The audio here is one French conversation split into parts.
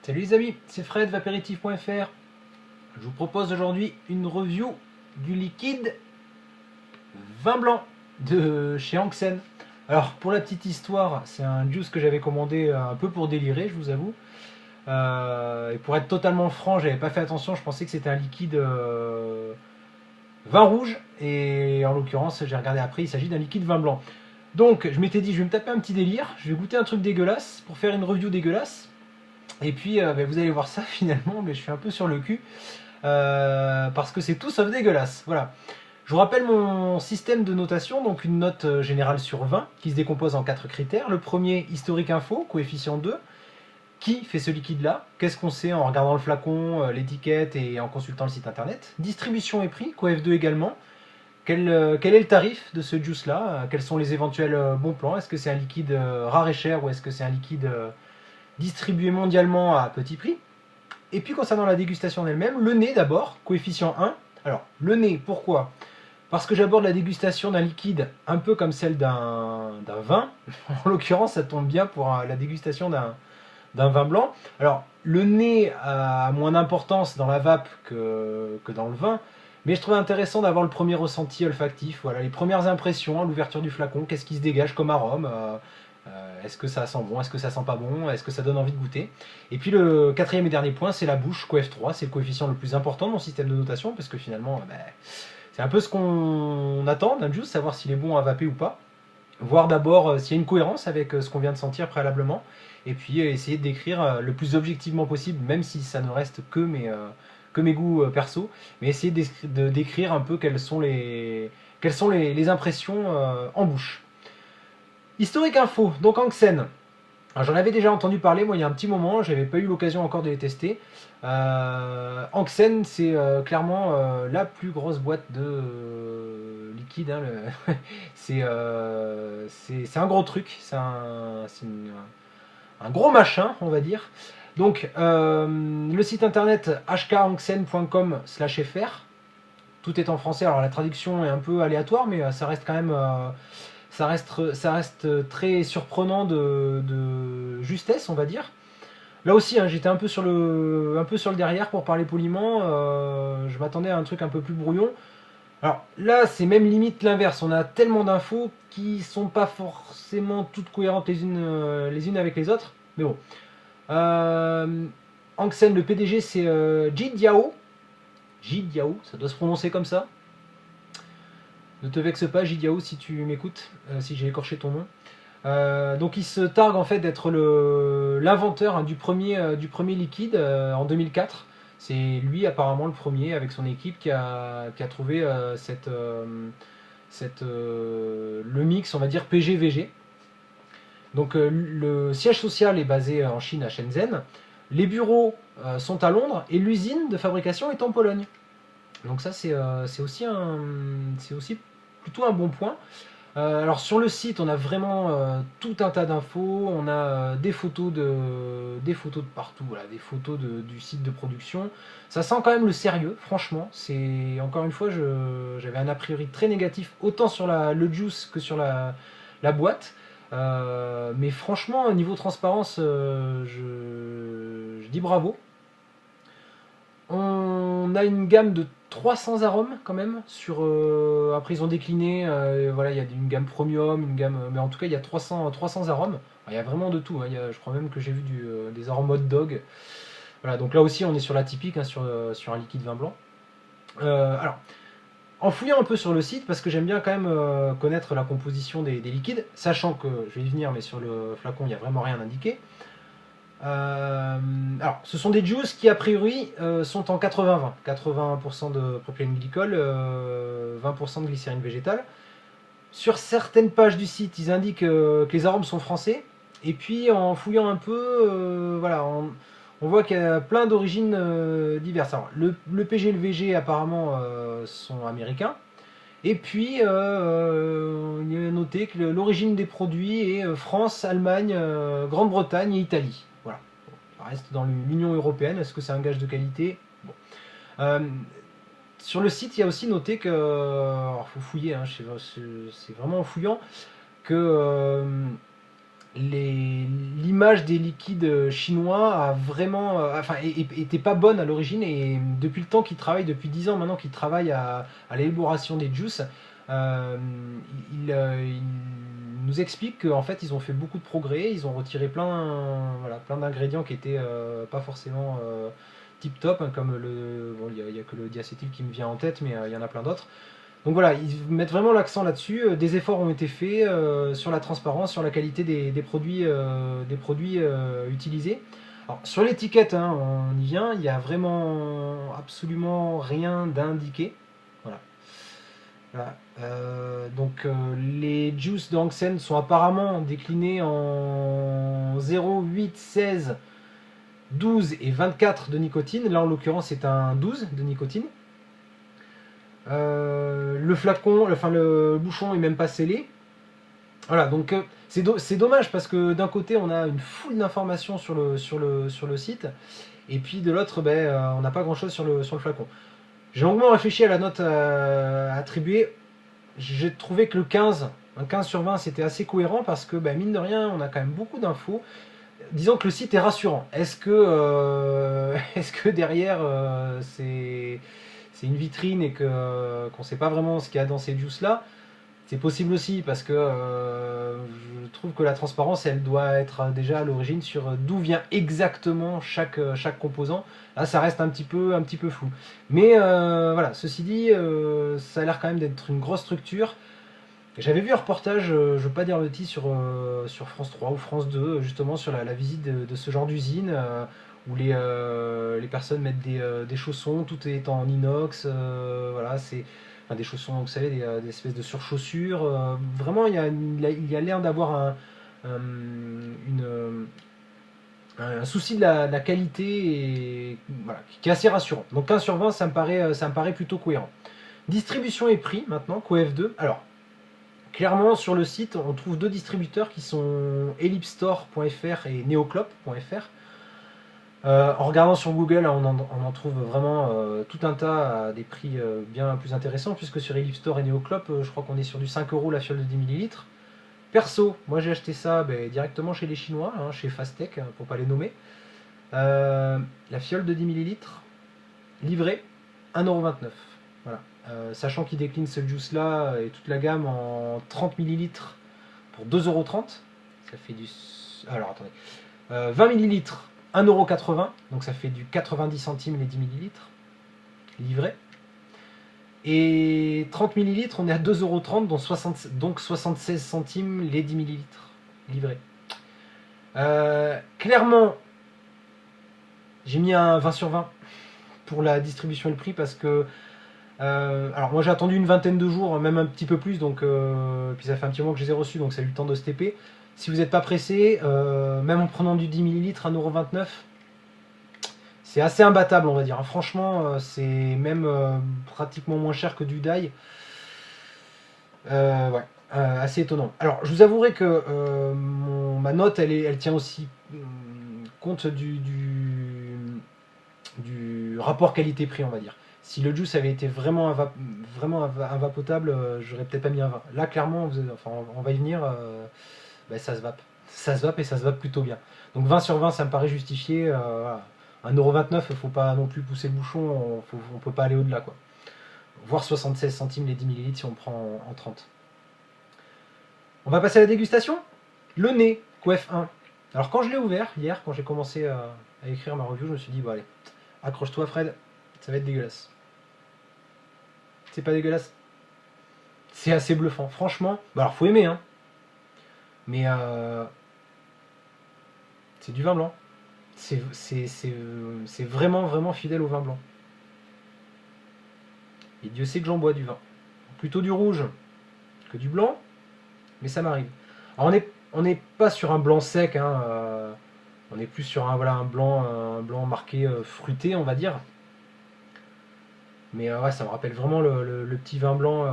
Salut les amis, c'est Fred, vapéritif.fr. Je vous propose aujourd'hui une review du liquide vin blanc de chez Anxen. Alors pour la petite histoire, c'est un juice que j'avais commandé un peu pour délirer, je vous avoue. Et pour être totalement franc, j'avais pas fait attention, je pensais que c'était un liquide vin rouge. Et en l'occurrence, j'ai regardé après, il s'agit d'un liquide vin blanc. Donc je m'étais dit, je vais me taper un petit délire, je vais goûter un truc dégueulasse pour faire une review dégueulasse. Et puis vous allez voir ça finalement, mais je suis un peu sur le cul parce que c'est tout sauf dégueulasse. Voilà. Je vous rappelle mon système de notation, donc une note générale sur 20 qui se décompose en 4 critères. Le premier, historique info, coefficient 2. Qui fait ce liquide-là? Qu'est-ce qu'on sait en regardant le flacon, l'étiquette et en consultant le site internet? Distribution et prix, coef 2 également. Quel est le tarif de ce juice-là? Quels sont les éventuels bons plans? Est-ce que c'est un liquide rare et cher ou est-ce que c'est un liquide distribué mondialement à petit prix? Et puis concernant la dégustation en elle-même, le nez d'abord, coefficient 1. Alors, le nez, pourquoi? Parce que j'aborde la dégustation d'un liquide un peu comme celle d'un vin. En l'occurrence, ça tombe bien pour la dégustation d'un vin blanc. Alors, le nez a moins d'importance dans la vape que dans le vin, mais je trouvais intéressant d'avoir le premier ressenti olfactif, voilà, les premières impressions, l'ouverture du flacon, qu'est-ce qui se dégage comme arôme, est-ce que ça sent bon, est-ce que ça sent pas bon, est-ce que ça donne envie de goûter. Et puis le quatrième et dernier point, c'est la bouche, coef 3, c'est le coefficient le plus important de mon système de notation, parce que finalement, c'est un peu ce qu'on attend d'un juice, savoir s'il est bon à vaper ou pas. Voir d'abord s'il y a une cohérence avec ce qu'on vient de sentir préalablement, et puis essayer de décrire le plus objectivement possible, même si ça ne reste que mes goûts perso, mais essayer de décrire un peu quelles sont les impressions en bouche. Historique info, donc Anxen. J'en avais déjà entendu parler, moi il y a un petit moment, j'avais pas eu l'occasion encore de les tester. Anxen, c'est clairement la plus grosse boîte de liquide. Hein, c'est un gros truc, c'est un gros machin, on va dire. Donc le site internet hkanxen.com/fr. Tout est en français, alors la traduction est un peu aléatoire, mais ça reste quand même... ça reste très surprenant de justesse, on va dire. Là aussi, hein, j'étais un peu sur le derrière pour parler poliment. Je m'attendais à un truc un peu plus brouillon. Alors là, c'est même limite l'inverse. On a tellement d'infos qui sont pas forcément toutes cohérentes les unes avec les autres. Mais bon. Anxen, le PDG, c'est Ji Diao. Ji Diao, ça doit se prononcer comme ça. Ne te vexe pas, Jidiao, si tu m'écoutes, si j'ai écorché ton nom. Donc il se targue en fait d'être l'inventeur, hein, du premier liquide en 2004. C'est lui apparemment le premier avec son équipe qui a trouvé le mix, on va dire PG-VG. Donc le siège social est basé en Chine à Shenzhen. Les bureaux sont à Londres et l'usine de fabrication est en Pologne. Donc ça c'est aussi plutôt un bon point. Alors sur le site on a vraiment tout un tas d'infos, on a des photos de partout, voilà, des photos du site de production. Ça sent quand même le sérieux, franchement. C'est encore une fois, j'avais un a priori très négatif autant sur le juice que sur la boîte. Mais franchement, niveau transparence, je dis bravo. On a une gamme de 300 arômes quand même. Après ils ont décliné, voilà, il y a une gamme premium, une gamme, mais en tout cas il y a 300 arômes. Alors, il y a vraiment de tout, hein. Je crois même que j'ai vu des arômes hot dog. Voilà, donc là aussi on est sur la typique, hein, sur un liquide vin blanc. Alors, en fouillant un peu sur le site, parce que j'aime bien quand même connaître la composition des liquides, sachant que, je vais y venir, mais sur le flacon il n'y a vraiment rien indiqué. Alors, ce sont des juices qui a priori sont en 80-20, 80% de propylène glycol, 20% de glycérine végétale. Sur certaines pages du site, ils indiquent que les arômes sont français. Et puis, en fouillant un peu, voilà, on voit qu'il y a plein d'origines diverses. Alors, le PG et le VG apparemment sont américains. Et puis, il y a noté que l'origine des produits est France, Allemagne, Grande-Bretagne et Italie. Voilà. Ça reste dans l'Union européenne. Est-ce que c'est un gage de qualité? Bon. Sur le site, il y a aussi noté que... Alors, faut fouiller, hein, c'est vraiment en fouillant, que l'image des liquides chinois a vraiment, était pas bonne à l'origine, et depuis le temps qu'ils travaillent, depuis 10 ans maintenant qu'ils travaillent à l'élaboration des juices, ils nous expliquent qu'en fait ils ont fait beaucoup de progrès, ils ont retiré plein d'ingrédients qui étaient pas forcément tip top, hein, comme il y a que le diacétyl qui me vient en tête, mais il y en a plein d'autres. Donc voilà, ils mettent vraiment l'accent là-dessus. Des efforts ont été faits sur la transparence, sur la qualité des produits, utilisés. Alors, sur l'étiquette, hein, on y vient, il n'y a vraiment absolument rien d'indiqué. Voilà. Voilà. Les juices de Hang-Sen sont apparemment déclinés en 0, 8, 16, 12 et 24 de nicotine. Là, en l'occurrence, c'est un 12 de nicotine. Le flacon, le bouchon est même pas scellé. Voilà, donc c'est dommage parce que d'un côté on a une foule d'informations sur le site, et puis de l'autre on n'a pas grand chose sur le flacon. J'ai longuement réfléchi à la note à attribuer. J'ai trouvé que un 15 sur 20 c'était assez cohérent parce que mine de rien on a quand même beaucoup d'infos. Disons que le site est rassurant. Est-ce que derrière c'est une vitrine et qu'on ne sait pas vraiment ce qu'il y a dans ces juices là? C'est possible aussi, parce que je trouve que la transparence, elle doit être déjà à l'origine sur d'où vient exactement chaque composant. Là, ça reste un petit peu flou. Mais voilà, ceci dit, ça a l'air quand même d'être une grosse structure. J'avais vu un reportage, je ne veux pas dire le titre, sur France 3 ou France 2, justement sur la visite de ce genre d'usine, où les personnes mettent des chaussons, tout est en inox, voilà, des chaussons, vous savez, des espèces de surchaussures. Vraiment, il y a l'air d'avoir un souci de la qualité, et, voilà, qui est assez rassurant. Donc 15 sur 20, ça me paraît plutôt cohérent. Distribution et prix, maintenant, CoF2. Alors, clairement, sur le site, on trouve deux distributeurs qui sont ellipstore.fr et neoclop.fr. En regardant sur Google, on en trouve vraiment tout un tas à des prix bien plus intéressants, puisque sur Ellipstore et Neoclop, je crois qu'on est sur du 5 € la fiole de 10 ml. Perso, moi j'ai acheté ça directement chez les Chinois, hein, chez Fastech, pour pas les nommer. La fiole de 10 ml, livrée 1,29 €. Voilà. Sachant qu'ils déclinent ce juice là et toute la gamme en 30 ml pour 2,30 €. Ça fait du. Alors attendez. 20 ml, 1,80 €, donc ça fait du 90 centimes les 10 ml livré. Et 30 ml, on est à 2,30 €, donc 76 centimes les 10 ml livrés. Clairement, j'ai mis un 20 sur 20 pour la distribution et le prix, parce que alors moi j'ai attendu une vingtaine de jours, même un petit peu plus, donc puis ça fait un petit moment que je les ai reçus, donc ça a eu le temps de se TP. Si vous n'êtes pas pressé, même en prenant du 10 ml, 1,29 €, c'est assez imbattable, on va dire. Franchement, c'est même pratiquement moins cher que du Dai. Ouais, assez étonnant. Alors, je vous avouerai que ma note, elle tient aussi compte du rapport qualité-prix, on va dire. Si le juice avait été vraiment invapotable, j'aurais peut-être pas mis un 20. Là, clairement, on va y venir, ça se vape. Ça se vape, et ça se vape plutôt bien. Donc 20 sur 20, ça me paraît justifié. Voilà. 1,29 €, il ne faut pas non plus pousser le bouchon, on ne peut pas aller au-delà, quoi. Voire 76 centimes les 10 ml si on prend en 30. On va passer à la dégustation. Le nez, Coef 1. Alors quand je l'ai ouvert hier, quand j'ai commencé à écrire ma review, je me suis dit, bon allez, accroche-toi Fred, ça va être dégueulasse. C'est pas dégueulasse. C'est assez bluffant, franchement. Alors faut aimer, hein. Mais c'est du vin blanc. C'est vraiment fidèle au vin blanc. Et Dieu sait que j'en bois du vin. Plutôt du rouge que du blanc, mais ça m'arrive. Alors on n'est pas sur un blanc sec, hein, on est plus sur un blanc marqué fruité, on va dire. Mais ouais, ça me rappelle vraiment le petit vin blanc,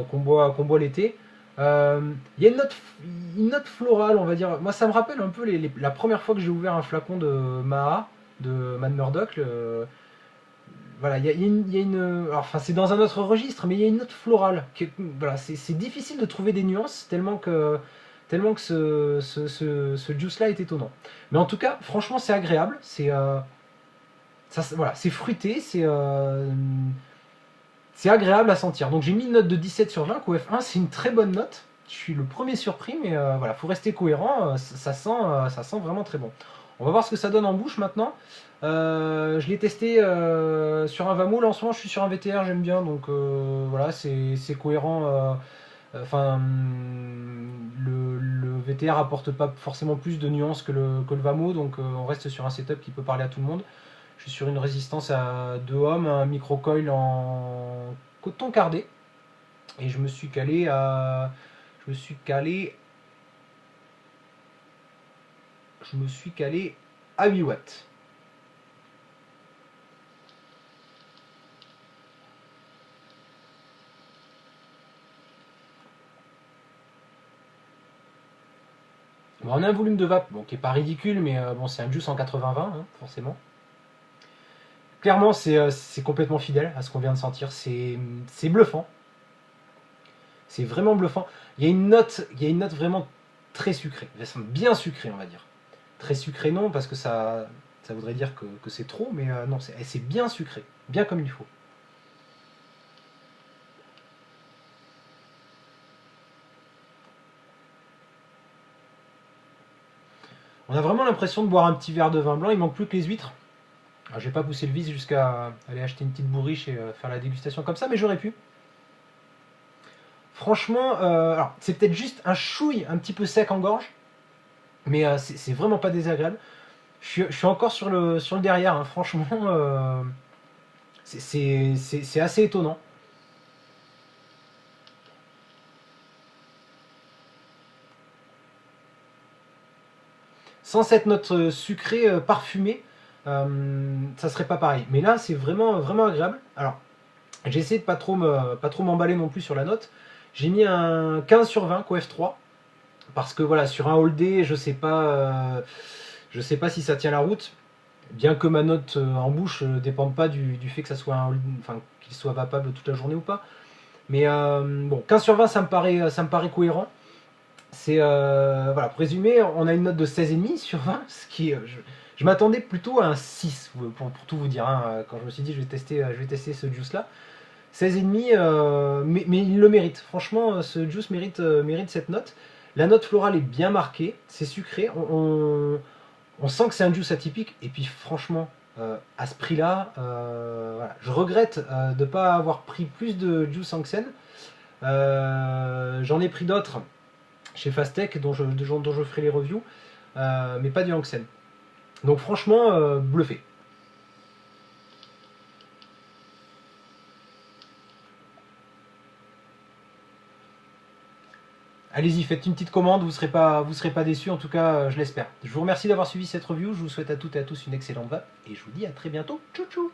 qu'on boit l'été. Il y a une note florale, on va dire. Moi, ça me rappelle un peu la première fois que j'ai ouvert un flacon de Maha, de Mad Murdock, voilà, il y a alors, enfin, c'est dans un autre registre, mais il y a une note florale. Voilà, c'est difficile de trouver des nuances tellement que ce juice-là est étonnant. Mais en tout cas, franchement, c'est agréable. Voilà, c'est fruité, c'est agréable à sentir. Donc j'ai mis une note de 17 sur 20, QF1, c'est une très bonne note. Je suis le premier surpris, mais voilà, faut rester cohérent, ça sent vraiment très bon. On va voir ce que ça donne en bouche maintenant. Je l'ai testé sur un Vamo, là en ce moment je suis sur un VTR, j'aime bien, donc voilà, c'est cohérent. Enfin, le VTR apporte pas forcément plus de nuances que le Vamo, donc on reste sur un setup qui peut parler à tout le monde. Je suis sur une résistance à 2 ohms, un micro-coil en coton cardé. Et je me suis calé à. Je me suis calé. Je me suis calé à 8 watts. Bon, on a un volume de vape bon, qui est pas ridicule, mais bon, c'est un juice en 80-20, hein, forcément. Clairement, c'est complètement fidèle à ce qu'on vient de sentir. C'est bluffant. C'est vraiment bluffant. Il y a une note vraiment très sucrée, bien sucrée, on va dire. Très sucrée non, parce que ça voudrait dire que c'est trop, mais non, c'est bien sucré, bien comme il faut. On a vraiment l'impression de boire un petit verre de vin blanc, il manque plus que les huîtres. Alors, j'ai pas poussé le vice jusqu'à aller acheter une petite bourriche et faire la dégustation comme ça, mais j'aurais pu. Franchement, alors c'est peut-être juste un chouille un petit peu sec en gorge, mais c'est vraiment pas désagréable. Je suis encore sur le derrière, hein. Franchement, c'est assez étonnant. Sans cette note sucrée, parfumée, ça serait pas pareil. Mais là, c'est vraiment, vraiment agréable. Alors, j'ai essayé de pas trop m'emballer non plus sur la note. J'ai mis un 15 sur 20, QF3. Parce que voilà, sur un all day, je sais pas si ça tient la route. Bien que ma note en bouche ne dépende pas du fait que ça soit enfin, qu'il soit vapable toute la journée ou pas. Mais bon, 15 sur 20, ça me paraît cohérent. C'est voilà, pour résumer, on a une note de 16,5 sur 20, ce qui je m'attendais plutôt à un 6 pour tout vous dire, hein, quand je me suis dit je vais tester ce juice là. 16,5, mais il le mérite. Franchement, ce juice mérite cette note. La note florale est bien marquée, c'est sucré. On sent que c'est un juice atypique. Et puis franchement, à ce prix-là, voilà. Je regrette de ne pas avoir pris plus de juice Anxen. J'en ai pris d'autres chez Fastech dont je ferai les reviews, mais pas du Anxen. Donc franchement, bluffé. Allez-y, faites une petite commande, vous serez pas déçus, en tout cas, je l'espère. Je vous remercie d'avoir suivi cette review, je vous souhaite à toutes et à tous une excellente vape, et je vous dis à très bientôt. Tchou tchou.